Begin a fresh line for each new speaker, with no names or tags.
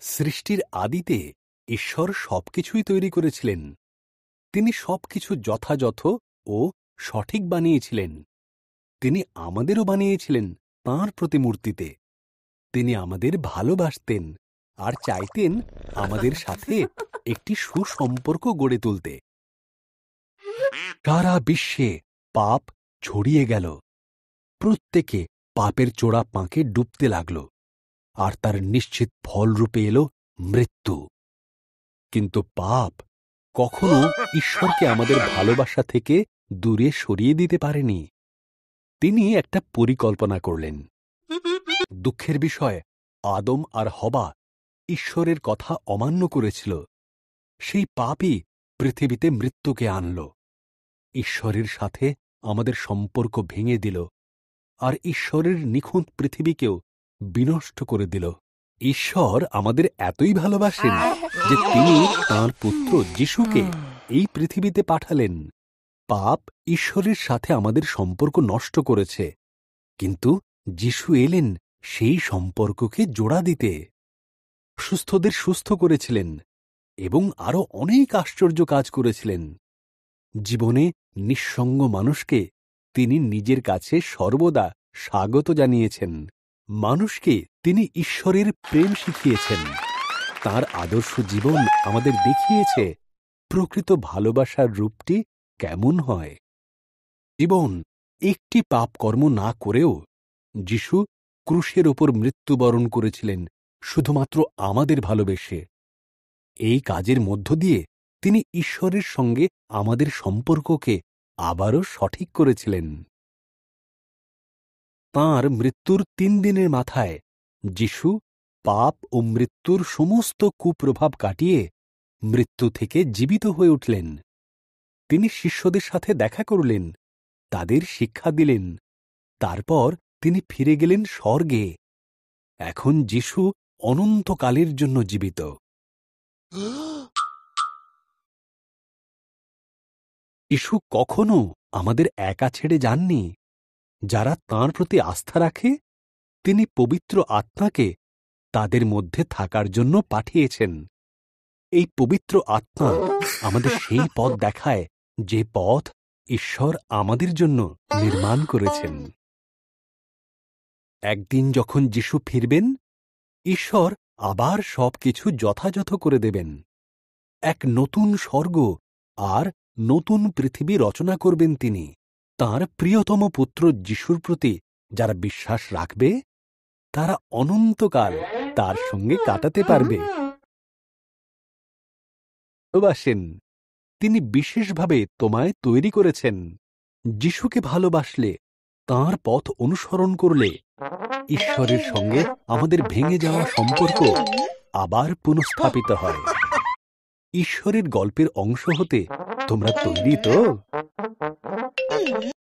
সৃষ্টির আদিতে ঈশ্বর সবকিছুই তৈরি করেছিলেন। তিনি সবকিছু যথাযথ ও সঠিক বানিয়েছিলেন। তিনি আমাদেরও বানিয়েছিলেন তাঁর প্রতিমূর্তিতে। তিনি আমাদের ভালোবাসতেন আর চাইতেন আমাদের সাথে একটি সুসম্পর্ক গড়ে তুলতে। সারা বিশ্বে পাপ ছড়িয়ে গেল। প্রত্যেকে পাপের চোরা পাঁকে ডুবতে লাগল, আর তার নিশ্চিত ফলরূপে এলো মৃত্যু। কিন্তু পাপ কখনো ঈশ্বরকে আমাদের ভালোবাসা থেকে দূরে সরিয়ে দিতে পারেনি। তিনি একটা পরিকল্পনা করলেন। দুঃখের বিষয়, আদম আর হবা ঈশ্বরের কথা অমান্য করেছিল। সেই পাপই পৃথিবীতে মৃত্যুকে আনল। ঈশ্বরের সাথে আমাদের সম্পর্ক ভেঙে দিল, আর ঈশ্বরের নিখুঁত পৃথিবীকেও বিনষ্ট করে দিল। ঈশ্বর আমাদের এতই ভালোবাসেন যে তিনি তাঁর পুত্র যিশুকে এই পৃথিবীতে পাঠালেন। পাপ ঈশ্বরের সাথে আমাদের সম্পর্ক নষ্ট করেছে, কিন্তু যিশু এলেন সেই সম্পর্ককে জোড়া দিতে। অসুস্থদের সুস্থ করেছিলেন এবং আরও অনেক আশ্চর্য কাজ করেছিলেন। জীবনে নিঃসঙ্গ মানুষকে তিনি নিজের কাছে সর্বদা স্বাগত জানিয়েছেন। মানুষকে তিনি ঈশ্বরের প্রেম শিখিয়েছেন। তাঁর আদর্শ জীবন আমাদের দেখিয়েছে প্রকৃত ভালোবাসার রূপটি কেমন হয়। জীবন একটি পাপকর্ম না করেও যিশু ক্রুশের ওপর মৃত্যুবরণ করেছিলেন শুধুমাত্র আমাদের ভালোবেসে। এই কাজের মধ্য দিয়ে তিনি ঈশ্বরের সঙ্গে আমাদের সম্পর্ককে আবারও সঠিক করেছিলেন। তাঁর মৃত্যুর 3 দিনের মাথায় যিশু পাপ ও মৃত্যুর সমস্ত কুপ্রভাব কাটিয়ে মৃত্যু থেকে জীবিত হয়ে উঠলেন। তিনি শিষ্যদের সাথে দেখা করলেন, তাদের শিক্ষা দিলেন। তারপর তিনি ফিরে গেলেন স্বর্গে। এখন যিশু অনন্তকালের জন্য জীবিত। যিশু কখনো আমাদের একা ছেড়ে যাননি। যারা তাঁর প্রতি আস্থা রাখে, তিনি পবিত্র আত্মাকে তাদের মধ্যে থাকার জন্য পাঠিয়েছেন। এই পবিত্র আত্মা আমাদের সেই পথ দেখায় যে পথ ঈশ্বর আমাদের জন্য নির্মাণ করেছেন। একদিন যখন যিশু ফিরবেন, ঈশ্বর আবার সবকিছু যথাযথ করে দেবেন। এক নতুন স্বর্গ আর নতুন পৃথিবী রচনা করবেন তিনি। তাঁর প্রিয়তম পুত্র যিশুর প্রতি যারা বিশ্বাস রাখবে, তারা অনন্তকাল তার সঙ্গে কাটাতে পারবে। ভালোবাসেন, তিনি বিশেষভাবে তোমায় তৈরি করেছেন। যিশুকে ভালোবাসলে, তাঁর পথ অনুসরণ করলে, ঈশ্বরের সঙ্গে আমাদের ভেঙে যাওয়া সম্পর্ক আবার পুনঃস্থাপিত হয়। ঈশ্বরের গল্পের অংশ হতে তোমরা তৈরি তো?